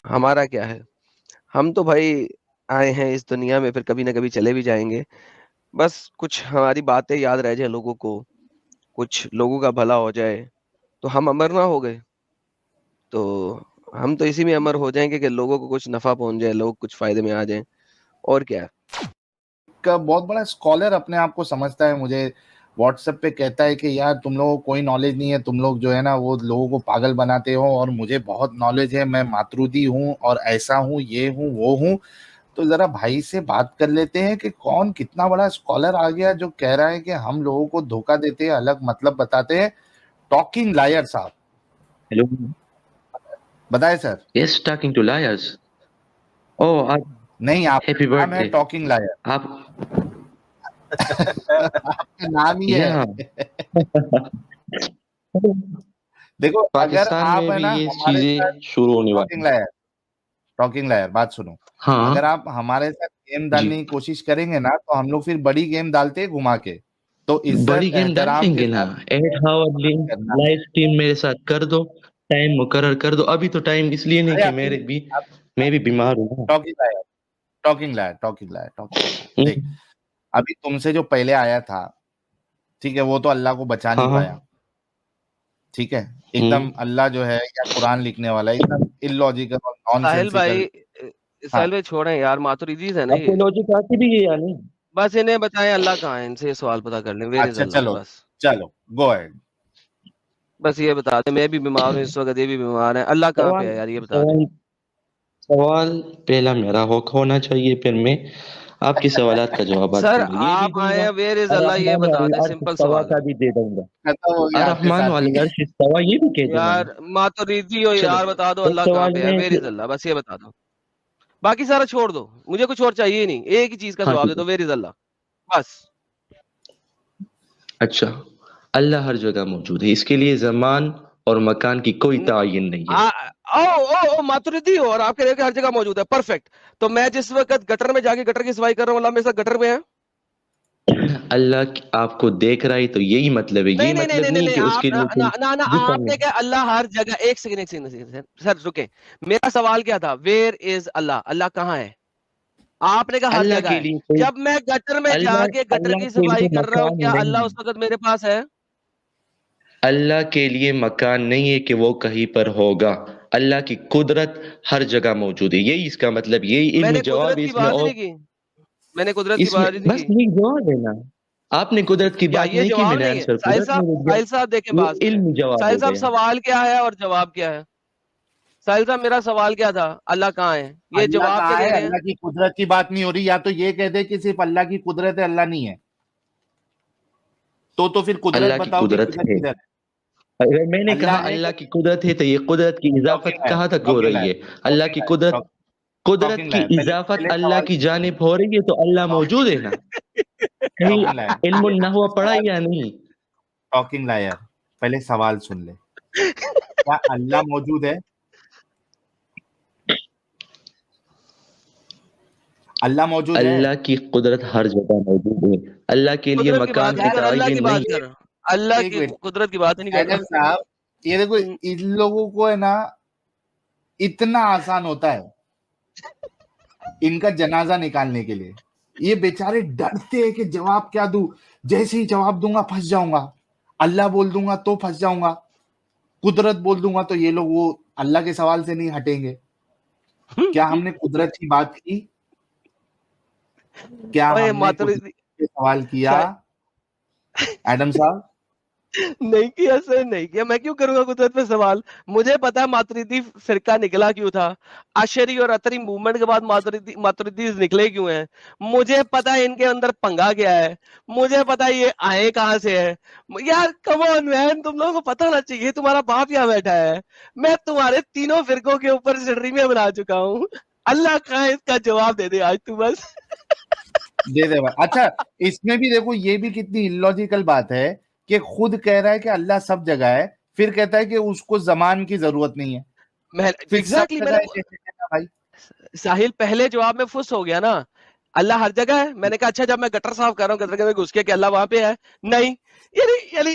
ہمارا کیا ہے، ہم تو بھائی آئے ہیں اس دنیا میں، پھر کبھی نہ کبھی چلے بھی جائیں گے. بس کچھ ہماری باتیں یاد رہ جائیں لوگوں کو، کچھ لوگوں کا بھلا ہو جائے تو ہم امر نہ ہو گئے. تو ہم تو اسی میں امر ہو جائیں گے کہ لوگوں کو کچھ نفع پہنچ جائے، لوگ کچھ فائدے میں آ جائیں، اور کیا. کا بہت بڑا اسکالر اپنے آپ کو سمجھتا ہے، مجھے واٹس ایپ پہ کہتا ہے کہ یار تم لوگوں کو کوئی نالج نہیں ہے، تم لوگ جو ہے نا وہ لوگوں کو پاگل بناتے ہو، اور مجھے بہت نالج ہے، میں ماترودی ہوں اور ایسا ہوں، یہ ہوں وہ ہوں. تو ذرا بھائی سے بات کر لیتے ہیں کہ کون کتنا بڑا اسکالر آ گیا جو کہہ رہا ہے کہ ہم لوگوں کو دھوکہ دیتے ہیں، الگ مطلب بتاتے ہیں. ٹاکنگ لائر صاحب ہیلو، بتائے سر. یس، ٹاکنگ ٹو لائرز. او نہیں، آپ ہیپی کا نام برتھ ہے ڈے. Talking lawyer. آپ آپ کا نام ہی یا ہے. دیکھو اگر پاکستان آپ میں ہے بھی نا یہ ہمارے ساتھ چیزیں شروع ہونے ٹاکنگ والی. لائر، ٹاکنگ لائر بات سنو. ہاں اگر آپ ہمارے ساتھ گیم جی، ڈالنے کی کوشش کریں گے نا تو ہم لوگ پھر بڑی گیم ڈالتے ہیں گھما کے. تو بڑی عزت گیم ڈال احترام لیں کے گے نا. ساتھ ایٹ ہاور بات لنک کرنا ہے. لائف ٹیم میرے ساتھ کر دو، ٹائم مقرر کر دو. ابھی تو ٹائم اس لیے نہیں ارے کہ ابھی میں بھی بیمار ہوں talking liar, talking liar, talking liar, talking liar. نا. دیکھ، ابھی تم سے جو پہلے آیا تھا، ٹھیک ہے، وہ تو اللہ کو بچا ہاں نہیں ہاں. پایا. ٹھیک ہے، ایک دم اللہ جو ہے یا قرآن لکھنے والا ایک دم illogical اور نان ساحل سینسیکل. بھائی، ہاں، ساحل بھائی چھوڑیں یار، ماتوریدیز ہے نا اب تو یہ. لوجک آتی بھی ہے یا نہیں؟ بس انہیں بتائیں اللہ کہاں ہے، ان سے یہ سوال پتا کر لیں. ویئر از اچھا اللہ؟ چلو بس چلو گو ایڈ. بس یہ بتا دیں، میں بھی بیمار ہوں اس وقت، یہ بھی بیمار ہے، اللہ کہاں پہ ہے یار یہ بتا دیں. سوال پہلا میرا ہونا چاہیے، پھر میں آپ کے سوالات کا جوابات سر دوں گا. یہ بھی آپ دوں آئے گا. ہیں، ویئر از اللہ یہ الرحمن بتا علی دیں، العرش سمپل استویٰ سوال ہے. کا بھی دے دوں گا. ختم ہو گیا آپ کے الرحمن ساتھ علی ہی. العرش استویٰ یہ بھی کہہ دوں گا. یار ماتوریدی ہو چلو یار، بتا دو ایک اللہ کہاں سوال پہ ہے. میں ویئر از اللہ؟ بس یہ بتا دو، باقی سارا چھوڑ دو، مجھے کچھ اور چاہیے نہیں، ایک ہی چیز کا ہاں جواب دے ٹھیک ہے. دو، ویئر از اللہ بس. اچھا، اللہ ہر جگہ موجود ہے، اس کے لیے زمان اور مکان کی کوئی تعین نہیں ہے. او ماتوریدی ہو اور آپ کے ہر جگہ موجود ہے، پرفیکٹ. تو میں جس وقت گٹر میں جا کے گٹر کی صفائی کر رہا ہوں، اللہ میرے ساتھ گٹر میں ہے. اللہ آپ کو دیکھ رہا ہے تو یہی مطلب ہے. یہ نہیں نہیں نہیں مطلب نہیں نہیں نہیں کہ اس کے آپ لیے کوئی آپ جسم ہے. نے کہا اللہ ہر جگہ. ایک سیکنڈ سر رکیں، میرا سوال کیا تھا؟ ویئر از اللہ؟ اللہ کہاں ہے؟ آپ نے کہا ہر اللہ جگہ کے ہے. لیے کوئی جب میں گٹر میں جا کے اللہ گٹر اللہ کی کے صفائی لیے کر رہا ہوں، مکان کیا اللہ نہیں. اس وقت میرے پاس ہے؟ اللہ کے لیے مکان نہیں ہے کہ وہ کہیں پر ہوگا. اللہ کی قدرت ہر جگہ موجود ہے، یہی اس کا مطلب. یہی میں علمی نے جواب قدرت ہے. کی اس میں بات ہی اور نہیں کی، میں نے قدرت کی اس میں بات ہی نہیں بس کی. یہی جواب ہے نا. آپ نے قدرت کی کیا بات یہ نہیں کی، میں جواب نے نہیں ہے؟ آنسر ساحل قدرت صاحب، میں دے دیا. ساحل صاحب دیکھیں بات یہ سنیں. علمی جواب ساحل ہو صاحب گیا. سوال کیا ہے اور جواب کیا ہے؟ ساحل صاحب میرا سوال کیا تھا؟ اللہ کہاں ہے، یہ اللہ جواب کیا کہاں دے ہے؟ رہے ہیں؟ اللہ کی قدرت کی بات نہیں ہو رہی. یا تو یہ کہہ دے کہ صرف اللہ کی قدرت ہے، اللہ نہیں ہے. تو پھر قدرت اللہ کی بتاؤ کہ قدرت کدھر ہے. کدھر ہے. اگر میں نے کہا اللہ ہے کہ اللہ کی قدرت ہے تو یہ قدرت کی ٹاکنگ اضافت لائر، کہاں تک ہو ٹاکنگ رہی لائر، ہے؟ اللہ ٹاکنگ کی لائر، قدرت ٹاکنگ کی لائر. اضافت پہلے اللہ سوال کی جانب ہو رہی ہے تو اللہ موجود ہے نا. ٹاکنگ لائر، کہیں علم النحو پڑھا یا نہیں؟ ٹاکنگ لائر، پہلے سوال سن لے. کیا اللہ موجود ہے؟ اللہ موجود ہے. اللہ کی قدرت ہر جگہ موجود ہے. اللہ کے لیے قدرت کی بات مکان نہیں کی کر، اللہ کی تعین بات نہیں. کر، اللہ ایک کی منٹ قدرت کی بات نہیں کر ایڈم صاحب، یہ دیکھو رہا. ان لوگوں کو ہے نا اتنا آسان ہوتا ہے ان کا جنازہ نکالنے کے لیے. یہ بیچارے ڈرتے ہیں کہ جواب کیا دوں، جیسے ہی جواب دوں گا پھنس جاؤں گا، اللہ بول دوں گا تو پھنس جاؤں گا، قدرت بول دوں گا تو یہ لوگ وہ اللہ کے سوال سے نہیں ہٹیں گے. کیا ہم نے قدرت کی بات کی؟ کیا اوے ہم نے قدرت ماتوریدی پہ سوال کیا ایڈم صاحب؟ نہیں کیا سر، نہیں کیا. میں کیوں کروں گا قدرت پہ سوال؟ مجھے پتا ہے ماتوریدی فرقہ نکلا کیوں تھا، اشری اور اتری موومنٹ کے بعد ماتوریدیز نکلے کیوں ہیں. مجھے پتا ہے ان کے اندر پنگا کیا ہے، مجھے پتا ہے یہ آئے کہاں سے ہے. یار کم آن مین، تم لوگوں کو پتہ ہونا چاہیے، تمہارا باپ یہاں بیٹھا ہے، میں تمہارے تینوں فرقوں کے اوپر سٹریمیں بنا چکا ہوں. اللہ کہاں ہے اس کا جواب دے دے آج تو بس. دے دے بھائی. اچھا اس میں بھی دیکھو یہ بھی کتنی illogical بات ہے کہ خود کہہ رہا ہے کہ اللہ سب جگہ ہے، پھر کہتا ہے کہ اس کو زمان کی ضرورت نہیں ہے. پھر سب ایگزیکٹلی، میں جگہ نے ہے کیسے کہنا بھائی؟ ساحل پہلے جواب میں فس ہو گیا نا، اللہ ہر جگہ ہے. میں نے کہا اچھا جب میں گٹر صاف کر رہا ہوں گٹر کے میں گھس کے کہ اللہ وہاں پہ ہے، نہیں. یعنی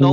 9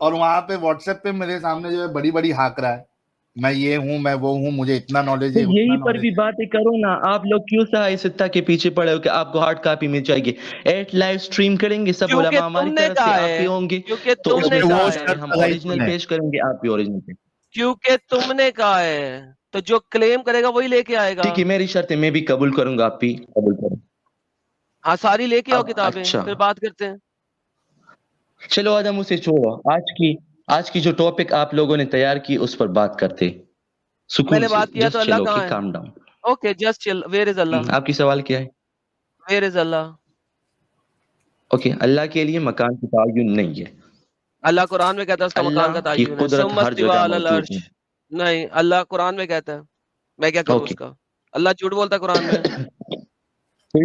اور وہاں پہ واٹس ایپ پہ میرے سامنے جو ہے بڑی بڑی ہاک رہا ہے میں یہ ہوں میں وہ ہوں مجھے اتنا نالج ہے یہی پر بھی باتیں کرو نا. آپ لوگ کیوں سہائی ستہ کے پیچھے پڑے ہو کہ آپ کو ہارڈ کاپی مل جائے گی؟ 8 لائیو اسٹریم کریں گے سب کیونکہ علماء تم ہماری نے طرف سے کہا آپ ہے بھی ہوں گے کیونکہ تو تم اس نے میں کہا سب ہے ہم اوریجنل پیش کریں گے آپ بھی اوریجنل پیش. کیونکہ تم نے کہا ہے تو جو کلیم کرے گا وہی لے کے آئے گا. ٹھیک ہے میری شرط ہے میں بھی قبول کروں گا آپ بھی قبول کریں. ہاں ساری لے کے آؤ اب کتابیں اچھا پھر بات کرتے ہیں. چلو آدم اسے چھوڑو. آج کی جو ٹاپک آپ لوگوں نے تیار کی اس پر بات کرتے میں سکون نے سے. بات کیا تو جسٹ اللہ چلو کہ کہاں ہے؟ Calm down. اوکے جسٹ چل. ویئر از اللہ؟ آپ کی سوال کیا ہے؟ Where is Allah? اوکے اللہ کے لیے مکان کی تعین نہیں ہے. اللہ قرآن میں کہتا ہے اس کا مکان کا اللہ کی تعین ہے. قدرت ثم ہر استوى جگہ علی موجود العرش. ہے. نہیں اللہ قرآن میں کہتا ہے. میں کیا کروں اوکے اس کا؟ اللہ جھوٹ بولتا ہے قرآن میں. تو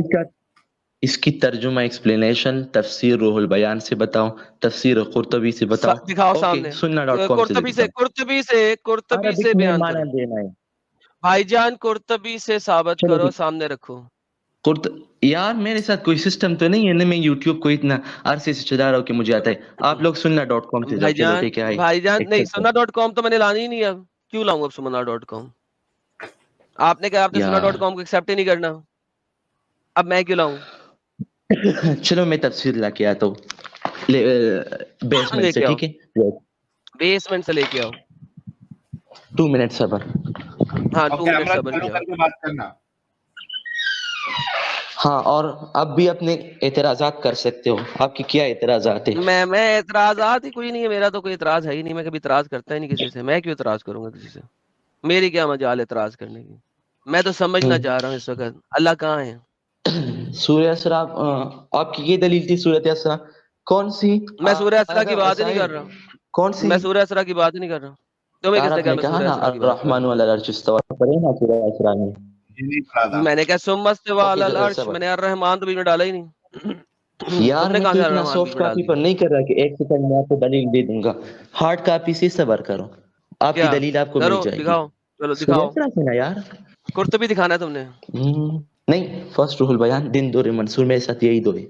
اس کی ترجمہ ایکسپلینیشن تفسیر روح البیان سے بتاؤ, تفسیر قرطبی سے بتاؤ. دکھاؤ اوکے سامنے. sunna.com سے قرطبی دیکھتا سے ہوں. قرطبی سے عربک میں بیان معنی کرو دینا ہے. بھائی جان. قرطبی سے ثابت چلو کرو ٹھیک. سامنے رکھو. یار میرے ساتھ کوئی سسٹم تو نہیں ہے نا, میں یوٹیوب کو اتنا عرصے سے چلا رہا ہوں کہ مجھے آتا ہے. آپ لوگ sunna.com سے جاؤ. چلو ٹھیک ہے. بھائی جان نہیں ایکسپٹ کرو. سنا.com تو میں نے لانی ہی نہیں. اب کیوں لاؤں اب سنا.com؟ آپ نے کہا آپ نے یار سنا.com کو ایکسپٹ ہی نہیں کرنا. اب میں کیوں لاؤں؟ چلو میں تفسیر لا کے آتا ہوں بیسمنٹ لے سے. کے آؤ. ٹھیک ہے بیسمنٹ سے لے کے آؤ. 2 منٹ صبر. ہاں اور 2 منٹ کیمرہ صبر چالو کیا. کر کے بات کرنا. ہاں اور اب بھی اپنے اعتراضات کر سکتے ہو. آپ کی کیا اعتراضات ہیں؟ میں اعتراضات ہی کوئی نہیں ہے. میرا تو کوئی اعتراض ہے ہی نہیں. میں کبھی اعتراض کرتا ہی نہیں کسی سے. میں کیوں اعتراض کروں گا کسی سے؟ میری کیا مجال اعتراض کرنے کی. میں تو سمجھنا چاہ رہا ہوں اس وقت اللہ کہاں ہے. سورہ اسراء آپ کی یہ دلیل تھی سورۃ اسراء کون سی؟ میں سورہ اسراء کی آدم بات ہی نہیں کر صاحب رہا. کون سی؟ میں سورہ اسراء کی بات ہی نہیں کر رہا. تمہیں یار کس نے آپ کہا نے میں کہا سورہ نا اسراء کی بات کر الرحمن علی العرش استوى پڑھے نا سورہ اسراء میں. یہ نہیں پڑھا تھا. میں نے کہا ثم استوى علی اوکے العرش. صبر. میں نے الرحمن تو بیچ میں ڈالا ہی نہیں. یار تم نے میں کہاں تو سے اتنا الرحمن بیچ سافٹ میں ڈال کاپی پر دیا؟ نہیں کر رہا کہ ایک سیکنڈ میں آپ کو دلیل دے دوں گا. ہارڈ کاپی سے صبر کرو. آپ کی کیا دلیل آپ کو مل کرو جائے گی. دکھاؤ. چلو سورہ دکھاؤ. اسراء سے نا یار. قرطبی دکھانا ہے تم نے. نہیں فرسٹ روح البیان دن دور منصور میرے ساتھ یہی دو ہے.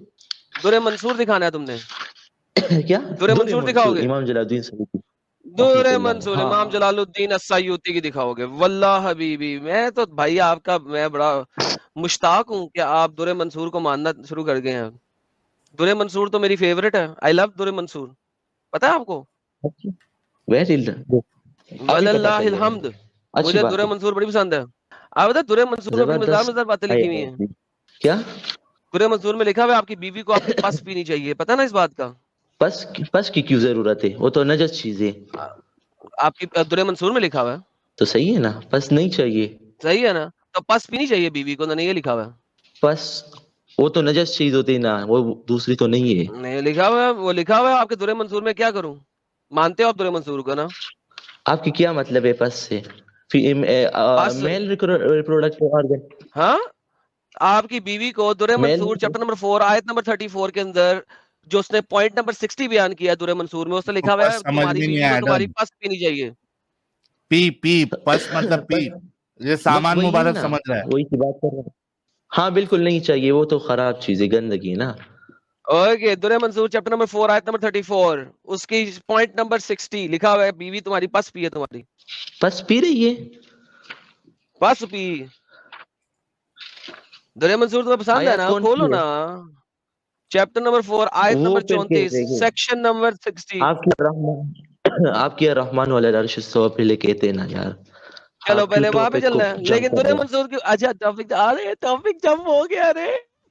درِ منصور دکھانا ہے تم نے. کیا درِ دور منصور دکھاؤ منصور گے؟ امام جلال الدین سیوطی دور رحمۃ اللہ علیہ. منصور امام ہاں جلال الدین السیوطی کی دکھاؤ گے؟ واللہ حبیبی میں تو بھائی آپ کا میں بڑا مشتاق ہوں کہ آپ دور منصور کو ماننا شروع کر گئے ہیں. دور منصور تو میری فیورٹ ہے. آئی لو دور منصور. پتا ہے آپ کو؟ ویری ابھی پتہ وللہ چلے گا. الحمد. اچھی مجھے بات دور ہے. منصور بڑی پسند ہے. آپ بتا دور منصور میں بڑی مزدار زبردست مزدار باتیں لکھی ہوئی ہیں. آیا. کیا دور منصور میں لکھا ہوا ہے آپ کی بیوی کو آپ کی پس پینی چاہیے. پتا نا اس بات کا؟ پس کی کیوں ضرورت ہے؟ وہ تو نجس چیز ہے. آپ کی دور منصور میں لکھا ہوا ہے. تو صحیح ہے نا, پس نہیں چاہیے. صحیح ہے نا. تو پس پینی چاہیے بیوی کو. نہیں یہ لکھا ہوا ہے. پس وہ تو نجس چیز ہوتی ہے نا, وہ دوسری تو نہیں ہے. نہیں لکھا ہوا ہے. وہ لکھا ہوا ہے آپ کے دور منصور میں. کیا کروں؟ مانتے ہو آپ دور منصور کو نا؟ آپ کی کیا مطلب ہے پس سے؟ پس میل ریپروڈکٹ آرگن. ہاں آپ کی بیوی کو دور میل منصور چیپٹر نمبر 4 آیت نمبر 34 کے اندر جو اس نے پوائنٹ نمبر 60 بیان کیا ہے دور منصور میں, اس نے تو لکھا ہوا ہے پس سمجھ تمہاری میں نہیں بیوی کو آیا تمہاری ایڈم. پس پینی چاہیے. پی پس مطلب پی. یہ بس سامان وہی ہے مبارک نا, سمجھ رہا ہے. وہی کی بات کر رہے ہیں. ہاں بالکل نہیں چاہیے, وہ تو خراب چیز ہے, گندگی نا. اوکے دور منصور چیپٹر نمبر 4 آیت نمبر 34 اس کی پوائنٹ نمبر 60 لکھا ہوا ہے بیوی تمہاری پس پی ہے. تمہاری پس پی رہی ہے. پس پی. دور منصور تمہیں پسند ہے آیات نا؟ کون کھولو سی ہے؟ نا. چیپٹر نمبر 4 آیت وہ نمبر پھر 34 کہتے ہیں سیکشن نمبر 60. آپ کی الرحمن والا العرش استوى پہلے کہتے ہیں نا یار. چلو آپ کیوں پہلے وہاں پہ ٹاپک کو چلنا ہے. جمپ لیکن کر دور رہے منصور کی اچھا ٹاپک آ رہے ٹاپک جمپ ہو گیا رے.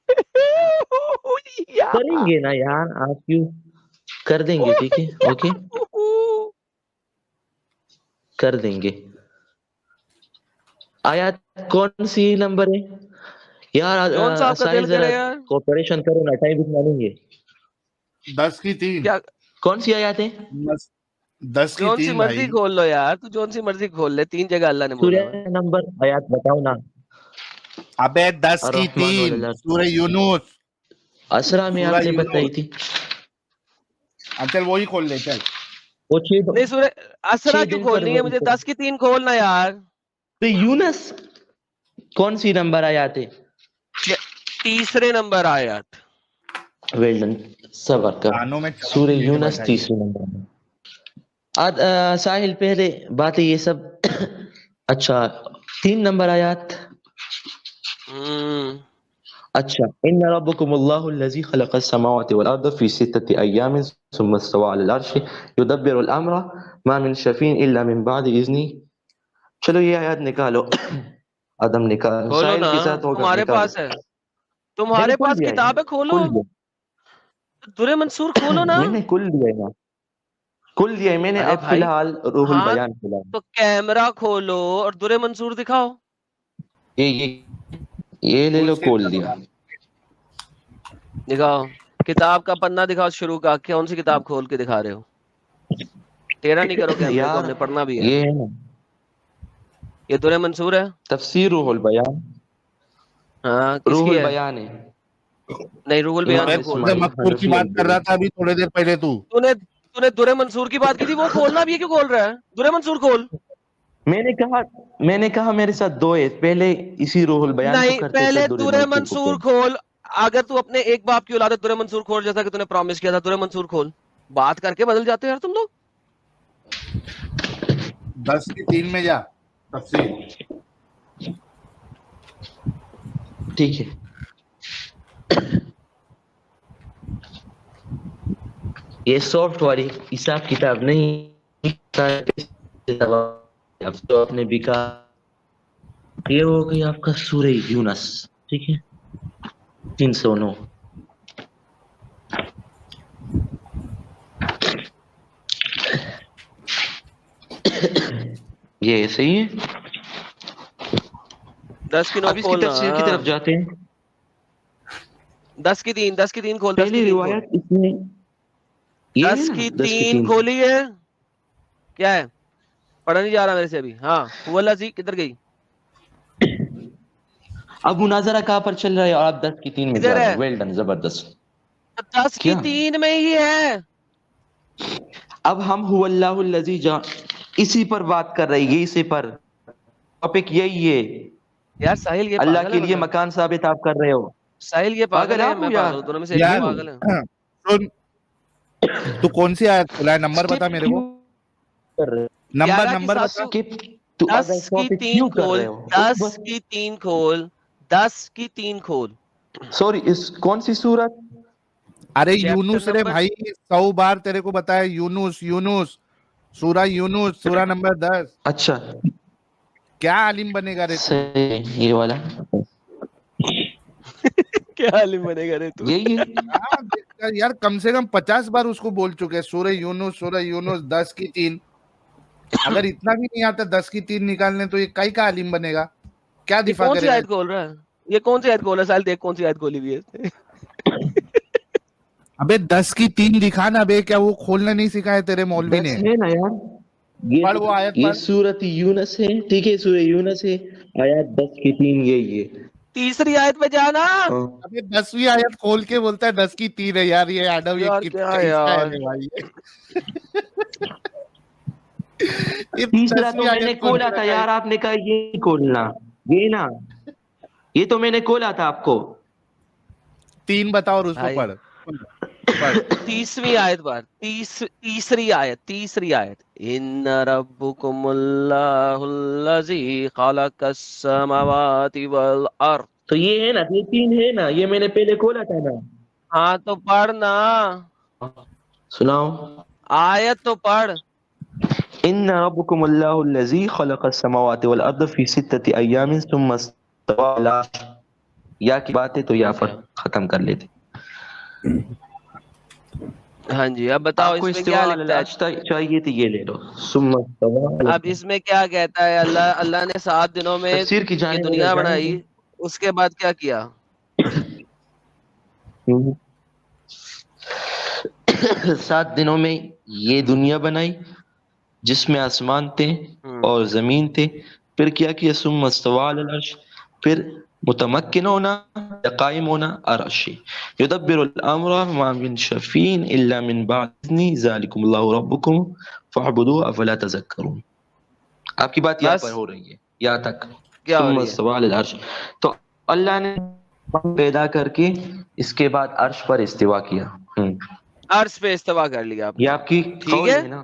کریں گے نا یار, آپ کیوں کر دیں گے. ٹھیک ہے اوکے کر دیں گے. آیات کون سی نمبر ہے یار؟ جون صاحب کا دل سائز ذرا کرے یار. کوپریشن کرو نا, ٹائم اتنا نہیں ہے. 10 کی 3. کیا کون سی آیات ہیں؟ 10 کی جون سی 3 مرضی بھائی. کھول لو یار. تو جون سی مرضی کھول لے. 3 جگہ اللہ نے بولا سورہ ہوا ہے. نمبر آیات بتاؤ نا. ابے 10 کی الرحمن 3 والا سورہ یونس. اسرا میں سورہ آپ نے بتائی یونس. تھی. چل وہی کھول لے چل. وہ نہیں سورہ اسرا 6 کیوں دن پر کھولنی ہے مجھے؟ 10 کی 3 کھولنا یار. یونس کون سی نمبر آیات ہے؟ تیسرے نمبر آیات. ویل ڈن, صبر کر. کانوں میں سورہ چپاتی لے کے یونس بیٹھا یہ. تیسرے نمبر میں. ساحل پہلے باتیں یہ سب اچھا 3 نمبر آیات. اچھا ان ربکم اللہ الذی خلق السماوات والارض فی 6 ایام ثم استوى على العرش یدبر الامر ما من شفیع الا من بعد اذنہ. چلو یہ آیات نکالو. آدم نکال کھولو ساحل نا, کے ساتھ ہوگا تمہارے نکالو. پاس ہے, تمہارے پاس کتاب ہے, کھولو در منصور کھولو نا. میں نے کل دیا ہے نا, کل دیا ہے میں نے. ارے اب فی بھائی الحال روح ہاں البیان کھلا ہے. تو کیمرہ کھولو اور در منصور دکھاؤ. یہ لے لو, کھول دیا. دکھاؤ کتاب کا پنہ دکھاؤ شروع کا. کون سی کتاب کھول کے دکھا رہے ہو؟ تیرا نہیں کرو کیمرے کو, ہم یار نے پڑھنا بھی ہے. یہ ہے نا یہ در منصور ہے. تفسیر روح البیان. ہاں کس روح کی ہے؟ البیان ہے. نہیں روح البیان امام تو کھول. اسماعیل مذکور کی حنفی بات کر رہا تھا ابھی تھوڑی دیر پہلے. تو نے در منصور کی بات کی تھی, وہ کھولنا بھی ہے, کیوں کھول رہا ہے؟ در منصور کھول. میں نے کہا میرے ساتھ 2 ہے. پہلے اسی روح البیان کو نہیں کرتے پہلے پھر در منصور کھول. اگر تو اپنے ایک باپ کی اولاد ہے, در منصور کھول, جیسا کہ تو نے پرومس کیا تھا. در منصور کھول. بات کر کے بدل جاتے ہو یار تم لوگ. 10 کی 3 میں جا تفسیر. ٹھیک ہے. یہ سافٹ والی حساب کتاب نہیں, اب تو آپ نے بھی کہا. یہ ہو گئی آپ کا سورہ یونس. ٹھیک ہے 309. یہ صحیح ہے. 10 کی 9 اب اس کی تفسیر کی طرف جاتے ہیں. 10 کی 3 کھول. 10 پہلی کی 3 روایت اس میں 10 کی 3 کھولی ہے. کیا ہے پڑھا نہیں جا رہا میرے سے ابھی. ہاں هو الذی کدھر گئی؟ اب مناظرہ کہاں پر چل رہا ہے اور آپ 10 کی 3 میں جا رہے ہیں. ویل ڈن, زبردست. 10 کی 3 میں ہی ہے. اب ہم هو اللہ الذی اسی پر بات کر رہے ہیں. اسی پر ٹاپک یہی ہے. یار ساحل یہ اللہ کے لیے مکان ثابت آپ کر رہے ہو. ساحل یہ پاگل ہے, آپ میں یار. پاگل ہوں, دونوں میں سے ایک پاگل ہے. سن تو کون سی آیت کھلا ہے؟ نمبر بتا میرے کو. نمبر بتا. 10 کی 3 کھول. 10 کی 3 کھول. 10 کی 3 کھول. سوری اس کون سی سورت؟ ارے یونس رے بھائی, 100 بار تیرے کو بتایا. یونس سورہ یونس, سورہ نمبر 10. اچھا کیا عالم بنے گا رے تو؟ یہ والا کیا عالم بنے گا رے تو؟ یہی ہے یار کم سے کم 50 بار اس کو بول چکے. سورہ یونس 10 کی 3. اگر اتنا بھی نہیں آتا 10 کی 3 نکالنے تو یہ کئی کا عالم بنے گا؟ کیا دفاع کون سی کرے آیت کھول رہا ہے؟ یہ کون سی آیت کھول رہا ہے ساحل؟ دیکھ کون سی آیت کھولی ہوئی ہے. ابے 10 کی 3 دکھانا بے. کیا وہ کھولنا نہیں سکھایا تیرے مولوی نے؟ ہے نا یار. پڑھ وہ آیت یہ پڑھ. سورت یونس ہے. ٹھیک ہے سورہ یونس ہے, آیات 10 کی 3 یہی ہے. تیسری آیت پہ جانا. ابے 10ویں آیت کھول کے بولتا ہے 10 کی 3 ہے. یار یہ ایڈم یہ کتنا ہے بھائی. تیسرا تو میں نے کھولا تھا یار, آپ نے کہا یہ کھولنا. یہ نا یہ تو میں نے کھولا تھا آپ کو. 3 بتاؤ اور اس کو پڑھ. 30ویں آیت پر. تیسری آیت. ان ربکم اللہ الذی خلق السماوات والارض. تو یہ ہے نا, یہ 3 ہے نا, یہ میں نے پہلے کھولا تھا نا. ہاں تو پڑھنا, سناؤ آیت تو پڑھ. ان ربکم اللہ الذی خلق السماوات والارض فی 6 ایام ثم استوى على العرش. یا کی بات ہے تو یا پر ختم کر لیتے. ہاں جی اب بتاؤ اس میں کیا لکھتا ہے؟ چاہیے تو یہ لے لو. ثم استوى. اب اس میں کیا کہتا ہے؟ اللہ نے 7 دنوں میں تفسیر کی یہ دنیا بنائی, اس کے بعد کیا کیا؟ 7 دنوں میں یہ دنیا بنائی جس میں آسمان تھے اور زمین تھے. پھر کیا کیا؟ ثم استوى على العرش. پھر متمکن ہونا, قائم ہونا عرش. یدبر الامر ما من شفیع الا من بعد اذنہ ذلکم اللہ ربکم فاعبدوه افلا تذکرون. آپ کی بات یہاں پر ہو رہی ہے یہاں تک. ثم استوى على العرش. تو اللہ نے پیدا کر کے اس کے بعد عرش پر استوا کیا. عرش پہ استوا کر لیا آپ. یہ آپ کی قول ہے نا.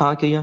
ہاں کیا.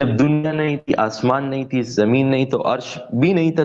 جب دنیا نہیں تھی، آسمان نہیں تھی، زمین نہیں، تو عرش بھی نہیں تھا.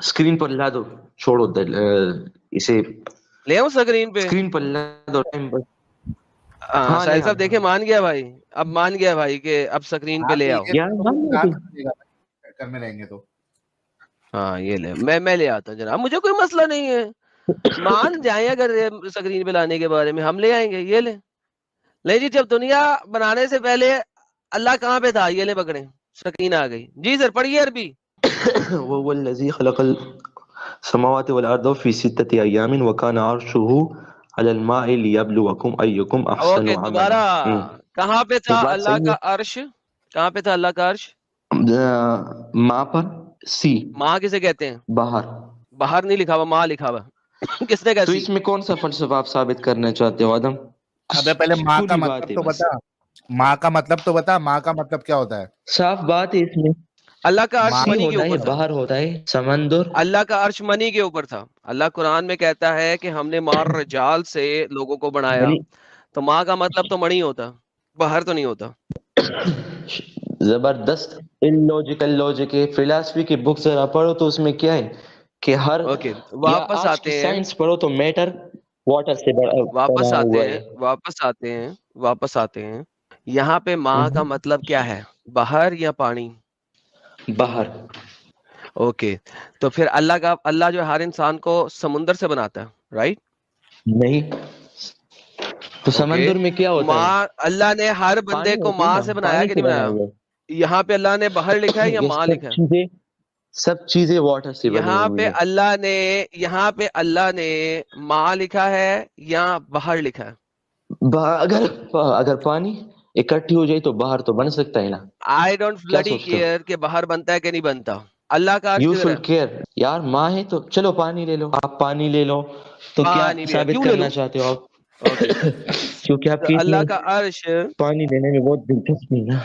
اسکرین پر لا دو. چھوڑو اسے لے آؤں اسکرین پہ؟ اسکرین پر لا دو. ٹائم پر. ہاں ہاں لے ساحل آ. صاحب دیکھیں مان گیا بھائی، اب مان گیا بھائی کہ اب سکرین پہ ہاں لے تو آؤ. یہ یار تو مان پوری لیا رات تو. کھا لے گا بھائی، چکر میں رہیں گے تو. ہاں یہ لے، میں لے آتا ہوں جناب، مجھے کوئی مسئلہ نہیں ہے. مان جائیں اگر سکرین پہ لانے کے بارے میں، ہم لے آئیں گے. یہ لے لے جی، جب دنیا بنانے سے پہلے اللہ کہاں پہ تھا؟ یہ لے پکڑے، سکرین آ گئی. جی سر پڑھیے عربی. وهو الذي خلق السماوات والارض في 6 ايام وكان عرشه على الماء ليبلوكم ايكم احسن اوکے عملا. دوبارہ، کہاں پہ تو تھا بات اللہ صحیح کا عرش؟ کہاں پہ تھا اللہ کا عرش؟ ہے. ماں پر سی ماں کسے کہتے ہیں؟ باہر. باہر نہیں لکھا ہوا، ماں لکھا ہوا. کس نے کہا تو سی؟ اس میں کون سا فلسفہ آپ ثابت کرنا چاہتے ہو آدم؟ ابے پہلے ماں کا کھلی بات مطلب ہے تو بس. بتا. ماں کا مطلب تو بتا، ماں کا مطلب کیا ہوتا ہے؟ صاف بات ہے. اس میں اللہ کا عرش ماں سی منی کے ہوتا ہے، اوپر تھا. باہر ہوتا ہے سمندر. اللہ کا عرش منی کے اوپر تھا. اللہ قرآن میں کہتا ہے کہ ہم نے مار رجال سے لوگوں کو بنایا. منی تو ماں کا مطلب تو منی ہوتا، باہر تو نہیں ہوتا. زبردست اللوجیکل لوجک ہے. فلاسفی کی بک ذرا پڑھو تو اس میں کیا ہے کہ ہر، اوکے یا واپس آج کی آتے ہیں، سائنس پڑھو تو میٹر واٹر سے واپس بنا آتے ہوا ہیں، ہے. واپس آتے ہیں، واپس آتے ہیں. یہاں پہ ماں کا مطلب کیا ہے؟ باہر یا پانی؟ باہر. اوکے تو پھر اللہ جو ہر انسان کو سمندر سے بناتا ہے، رائٹ؟ نہیں تو اوکے، سمندر میں کیا ہوتا ہے؟ ماں اللہ نے ہر بندے پانی کو ہوتی ہے ماں نا، سے بنایا پانی کہ سے نہیں بنا بنایا؟ ہوا یہاں پہ اللہ نے باہر لکھا ہے ہے. یا یہ ماں لکھا ہے؟ سب چیزیں واٹر سے بنی ہوئی ہے. یہاں پہ اللہ نے ماں لکھا ہے یا باہر لکھا ہے؟ اگر پانی اکٹھی ہو جائے تو باہر تو بن سکتا ہے نا. آئی ڈونٹ کیا بلڈی سوچتے ہو؟ کیئر کہ باہر بنتا ہے کہ نہیں بنتا. اللہ کا عرش یو کدھر شل ہے؟ کیئر. یار ماں ہے تو چلو پانی لے لو. آپ پانی لے لو تو کیا پانی لیا، ثابت کیوں لے کرنا لوں؟ چاہتے ہو آپ؟ اوکے کیونکہ آپ تو کی اللہ اتنی کا عرش، پانی لینے میں بہت دلچسپی نا.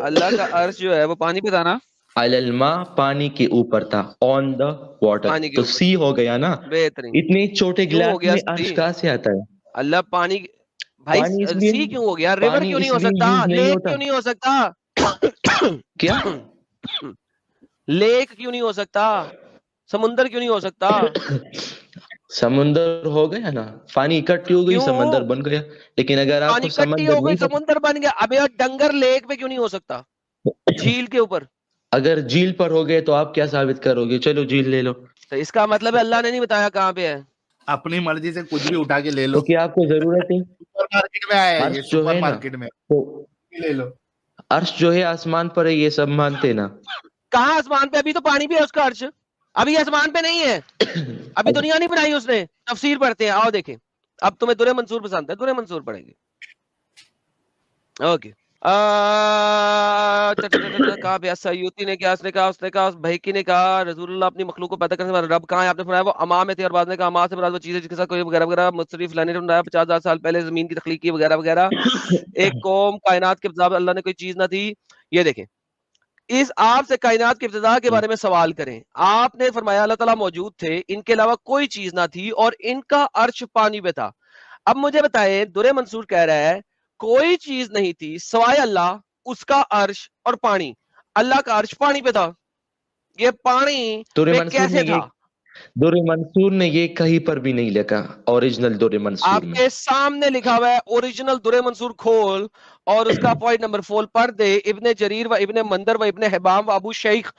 اللہ کا عرش جو ہے وہ پانی پہ تھا نا؟ علی الماء پانی کے اوپر تھا. آن دا واٹر پانی کے تو اوپر. سی ہو گیا نا. بہترین. اتنے چھوٹے کیوں ہو گلاس گیا میں عرش سی؟ کہاں سے آتا ہے؟ اللہ پانی، بھائی پانی اس لیے سی کیوں ہو گیا؟ ریور پانی کیوں نہیں اس ہو لیے سکتا؟ یوز نہیں لیک ہوتا. کیوں نہیں ہو سکتا؟ کیا لیک کیوں نہیں ہو سکتا؟ سمندر کیوں نہیں ہو سکتا؟ سمندر ہو گیا نا، پانی اکٹھی ہو گئی کیوں؟ سمندر بن گیا. لیکن اگر آپ پانی کو کٹی سمندر ہو گئی نہیں پتا، سمندر بن گیا. اب یار ڈنگر لیک پہ کیوں نہیں ہو سکتا؟ جھیل کے اوپر. اگر جھیل پر ہو گئے تو آپ کیا ثابت کرو گے؟ چلو جھیل لے لو. تو اس کا مطلب ہے اللہ نے نہیں بتایا کہاں پہ ہے. اپنی مرضی سے کچھ بھی اٹھا کے لے لو. تو کیا آپ کو ضرورت ہے؟ سپر مارکیٹ میں آیا ہے یہ، عرش جو سپر ہے نا، مارکیٹ میں تو لے لو. عرش جو ہے آسمان پر ہے، یہ سب مانتے نا. کہاں آسمان پہ؟ ابھی تو پانی بھی ہے اس کا عرش. ابھی آسمان پہ نہیں ہے، ابھی دنیا نہیں بنائی اس نے. تفسیر پڑھتے ہیں، آؤ دیکھیں. اب تمہیں درِ منصور پسند ہے، درِ منصور پڑھیں گے. اوکے کہاں پہ سیوطی نے کیا، اس نے کہا بھیکی نے کہا رسول اللہ اپنی مخلوق کو پیدا کرنے سے رب کہاں ہے؟ آپ نے فرمایا وہ اما میں تھے، اور بعد نے کہا اما سے مراد وہ چیزیں جس کے ساتھ کوئی وغیرہ وغیرہ مصرف لانے نے بنایا 50,000 سال پہلے زمین کی تخلیق کی وغیرہ وغیرہ. ایک قوم کائنات کے ابتدا اللہ نے کوئی چیز نہ تھی. یہ دیکھیں، اس آپ سے کائنات کے ابتدا کے بارے میں سوال کریں. آپ نے فرمایا اللہ تعالیٰ موجود تھے، ان کے علاوہ کوئی چیز نہ تھی، اور ان کا عرش پانی پہ تھا. اب مجھے بتائیں، درِ منصور کہہ رہا ہے کوئی چیز نہیں تھی سوائے اللہ، اس کا عرش اور پانی. اللہ کا عرش پانی پہ تھا، یہ پانی دور پہ منصور نے کیسے تھا؟ یہ کہیں پر بھی نہیں لکھا. اوریجنل دور منصور آپ میں کے سامنے لکھا ہوا ہے اوریجنل درِ منصور کھول اور اس کا پوائنٹ نمبر 4 پڑھ دے. ابن جریر و ابن مندر و ابن حبام و ابو شیخ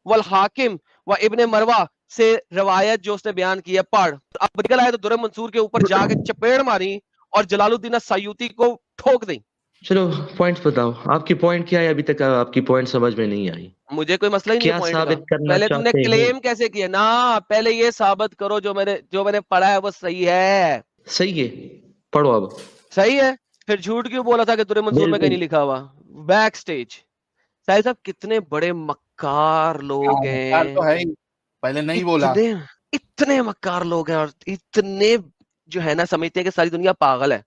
والحاکم و ابن مروہ سے روایت جو اس نے بیان کی ہے پڑھ. اب نکل آئے تو درِ منصور کے اوپر جا کے چپیڑ ماری اور جلال الدین السیوطی کو ٹھوک دیں. چلو پوائنٹ بتاؤ، آپ کی پوائنٹ کیا ہے؟ ابھی تک آپ کی پوائنٹ سمجھ میں نہیں آئی. مجھے کوئی مسئلہ ہی نہیں ہے کیا پوائنٹ کا. ثابت کرنا پہلے تم نے چاہتے ہیں؟ کلیم کیسے کیا نا؟ پہلے یہ ثابت کرو جو میں نے پڑھا ہے وہ صحیح ہے. صحیح ہے، پڑھو اب. صحیح ہے, پھر جھوٹ کیوں بولا تھا کہ درِ منصور میں کہیں نہیں لکھا ہوا؟ Back stage. ساحل صاحب کتنے بڑے مکار لوگ مکار ہیں, تو ہے ہی, پہلے نہیں بولا. اتنے مکار لوگ ہیں, اور اتنے جو ہے نا سمجھتے ہیں کہ ساری دنیا پاگل ہے.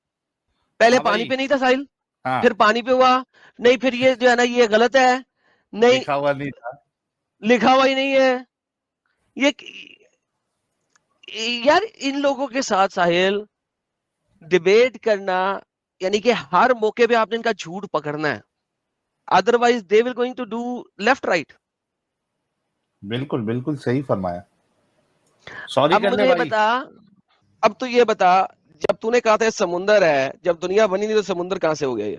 پہلے ہاں پانی بھائی, پہ نہیں تھا ساحل, ہاں پھر پانی پہ ہوا نہیں, پھر یہ جو ہے نا یہ غلط ہے, نہیں لکھا ہوا نہیں تھا. لکھا ہوا ہی نہیں ہے. یہ یار ان لوگوں کے ساتھ ساحل ڈیبیٹ کرنا, یعنی کہ ہر موقع پہ آپ نے ان کا جھوٹ پکڑنا ہے, otherwise they will going to do left right. بالکل بالکل صحیح فرمایا. سوری اب کر لے مجھے یہ بھائی. بتا, اب تو یہ بتا, جب تو نے کہا تھا سمندر ہے, جب دنیا بنی نہیں تو سمندر کہاں سے ہو گیا یہ؟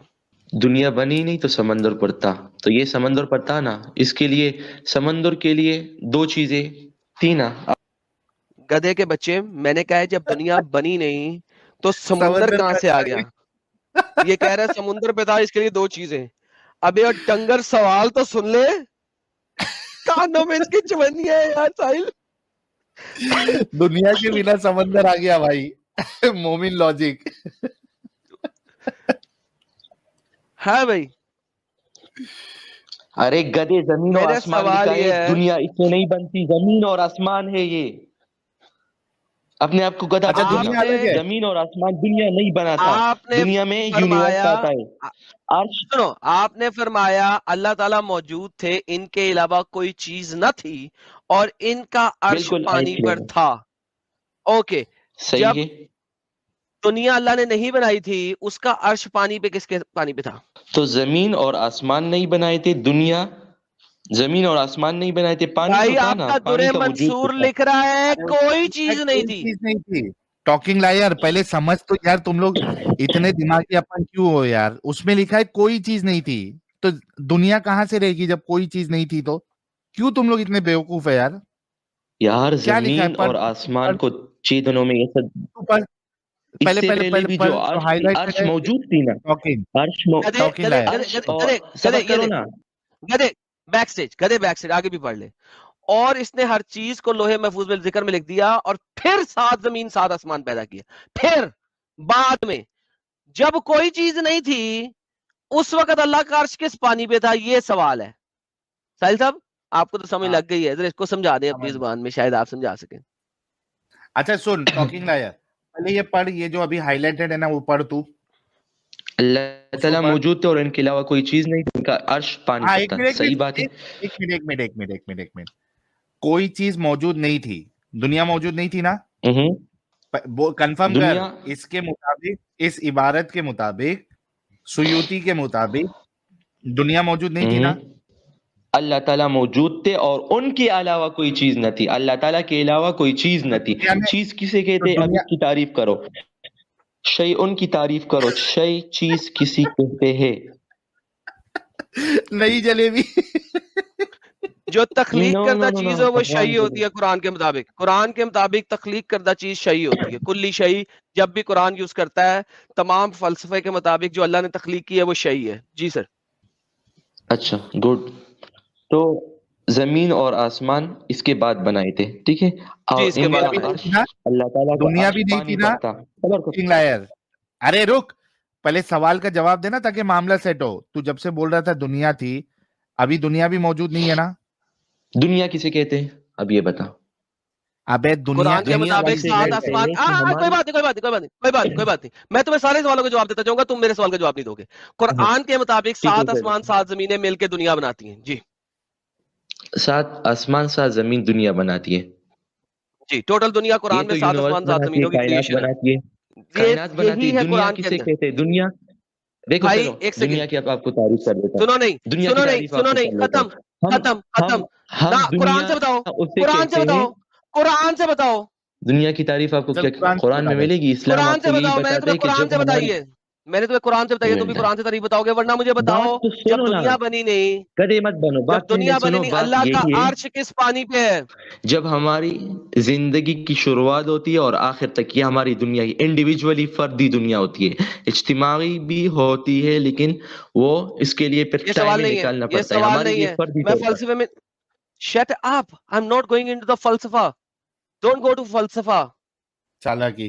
دنیا بنی نہیں تو سمندر پڑتا, تو یہ سمندر پڑتا نا, اس کے لیے سمندر کے لیے دو چیزیں تھی نا. گدھے کے بچے, میں نے کہا ہے جب دنیا بنی نہیں تو سمندر کہاں سے آ گیا؟ یہ کہہ رہا ہے سمندر پہ تھا, اس کے لیے دو چیزیں. ابھی اور ڈنگر سوال تو سن لے, کانوں میں اس کی چمنی ہے یار ساحل. دنیا کے بنا سمندر آ گیا بھائی. مومن لاجک. ہاں بھائی, ارے گدے, زمین و میرا آسمان سوال لکھا یہ ہے, دنیا اس سے نہیں بنتی, زمین اور آسمان ہے یہ. اپنے آپ کو گدھا اچھا مت آپ بناؤ. دنیا الگ نے ہے. زمین اور آسمان دنیا نہیں بناتا, آپ نے دنیا میں یونیورس فرمایا, آتا ہے. عرش سنو, آپ نے فرمایا اللہ تعالیٰ موجود تھے, ان کے علاوہ کوئی چیز نہ تھی, اور ان کا عرش بالکل پانی ایٹ پر تھا. اوکے, صحیح جب ہے. دنیا اللہ نے نہیں بنائی تھی, اس کا عرش پانی پہ کس کے پانی پہ تھا؟ تو زمین اور آسمان نہیں بنائے تھے, دنیا زمین اور آسمان نہیں بنائے تھے, پانی تو بھائی تھا آپ نا, کا پانی درِ کا وجود تو منصور تھا. لکھ رہا ہے کوئی چیز نہیں کوئی تھی. چیز نہیں تھی. ٹاکنگ لائر, پہلے سمجھ تو یار, تم لوگ اتنے دماغی اپن کیوں ہو یار. اس میں لکھا ہے کوئی چیز نہیں تھی, تو دنیا کہاں سے رہے گی جب کوئی چیز نہیں تھی؟ تو کیوں تم لوگ اتنے بیوقوف ہے یار؟ یار کیا لکھا ہے؟ زمین اور آسمان کو 6 دنوں میں یہ سب, اس پہلے سے پہلے پہلے پہلے بھی جو پڑھ, ہائی لائٹ عرش موجود تھی نا, گدے ٹاکنگ گدے لائر. گدے عرش اور گدے صبر گدے کرو نا. گدے بیک سٹیج آگے بھی پڑھ لے. اور اس نے ہر چیز کو لوہے محفوظ میں ذکر میں لکھ دیا, اور پھر 7 زمین 7 آسمان پیدا کیا. پھر بعد میں جب کوئی چیز نہیں تھی, اس وقت اللہ کا عرش کس پانی پہ تھا؟ یہ سوال ہے. ساحل صاحب آپ کو تو سمجھ لگ گئی ہے, ذرا اس کو سمجھا دیں اپنی زبان میں, شاید آپ سمجھا سکیں. اچھا سن, ٹاکنگ لائر پہلے یہ پڑھ, یہ جو ابھی ہائی لائٹڈ ہے نا وہ پڑھ تو. اللہ تعالیٰ موجود تھے اور ان کے علاوہ کوئی چیز نہیں تھی, ان کا عرش پانی پر تھا. صحیح بات ہے. ایک منٹ. کوئی چیز موجود نہیں تھی, دنیا موجود نہیں تھی نا, کنفرم کر. دنیا اس کے مطابق, اس عبارت کے مطابق, سیوطی کے مطابق دنیا موجود نہیں تھی نا. اللہ تعالیٰ موجود تھے اور ان کے علاوہ کوئی چیز نہ تھی, اللہ تعالیٰ کے علاوہ کوئی چیز نہ تھی. چیز کسے کہتے ہیں؟ اب اس کی تعریف کرو. شے ان کی تعریف کرو. شے چیز کسی کہتے ہیں. نہیں جلیبی. جو تخلیق کردہ نو چیز ہو وہ بھگوان شیء ہوتی ہے قرآن کے مطابق. قرآن کے مطابق تخلیق کردہ چیز شیء ہوتی ہے. کلی شیء جب بھی قرآن یوز کرتا ہے, تمام فلسفے کے مطابق جو اللہ نے تخلیق کی ہے وہ شیء ہے. جی سر. اچھا گڈ. تو زمین اور آسمان اس کے بعد بنائے تھے, ٹھیک ہے, جی اور اس کے ان بعد کا بنائی. عرش, اللہ تعالیٰ کا دنیا عرش بھی نہیں پانی تھی نا. پر تھا. ٹاکنگ لائر, ارے رک, پہلے سوال کا جواب دینا تاکہ معاملہ سیٹ ہو. تو جب سے بول رہا تھا دنیا تھی, ابھی دنیا بھی موجود نہیں ہے نا. دنیا کسے کہتے ہیں اب یہ بتا. ابے دنیا قرآن کے دنیا مطابق ویسے 7 کہتے آسمان, ہیں کہ کوئی ہماری بات نہیں, میں تمہیں سارے سوالوں کا جواب دیتا جاؤں گا, تم میرے سوال کا جواب نہیں دو گے. قرآن کے مطابق 7 آسمان 7 زمینیں مل کے دنیا بناتی ہیں. جی 7 آسمان 7 زمین دنیا بناتی ہے. جی ٹوٹل دنیا یہ قرآن میں تو 7 یونیورس آسمان 7 بناتی ہے, زمینوں کی کائنات کریشن ہے. بناتی ہے, کائنات بناتی یہی ہے. ہے دنیا قرآن کے کسے اندر. کہتے ہیں؟ دنیا دیکھو, بھائی چلو ایک دنیا سیکنڈ, کی آپ کو تعریف کر دیتا سنو ہوں. نہیں, دنیا کی تعریف آپ کو کر لیتا ختم ہوں. ختم ہم نہ, قرآن دنیا سے بتاؤ, اسے قرآن سے کہتے ہیں. بتاؤ, قرآن سے بتاؤ, دنیا کی تعریف آپ کو چل کیا سے قرآن بتا میں دے. ملے گی؟ اسلام قرآن آپ سے کو یہی بتاؤ. میں نے بتاتا تمہیں ہے کہ قرآن جب سے ہماری, بتائی ہے, میں نے تمہیں قرآن سے بتائی ہے, تم بھی قرآن سے تعریف بتاؤ گے, ورنہ مجھے بتاؤ بات تو جب سنو نا, دنیا بنی نہیں, کدے مت بنو, جب بات دنیا پہلے بنی سنو. نہیں, بات اللہ کا یہی ہے, عرش کس پانی پہ ہے؟ جب ہماری زندگی کی شروعات ہوتی ہے اور آخر تک, یہ ہماری دنیا کی انڈیویجولی فردی دنیا ہوتی ہے, اجتماعی بھی ہوتی ہے, لیکن وہ اس کے لیے پھر یہ ٹائم سوال نہیں ہے, نکالنا یہ پڑتا ہے سوال ہمارے نہیں لیے ہے. فردی میں طور پر. فلسفے میں, shut up, I'm not going into the falsafa, don't go to falsafa. چالاکی.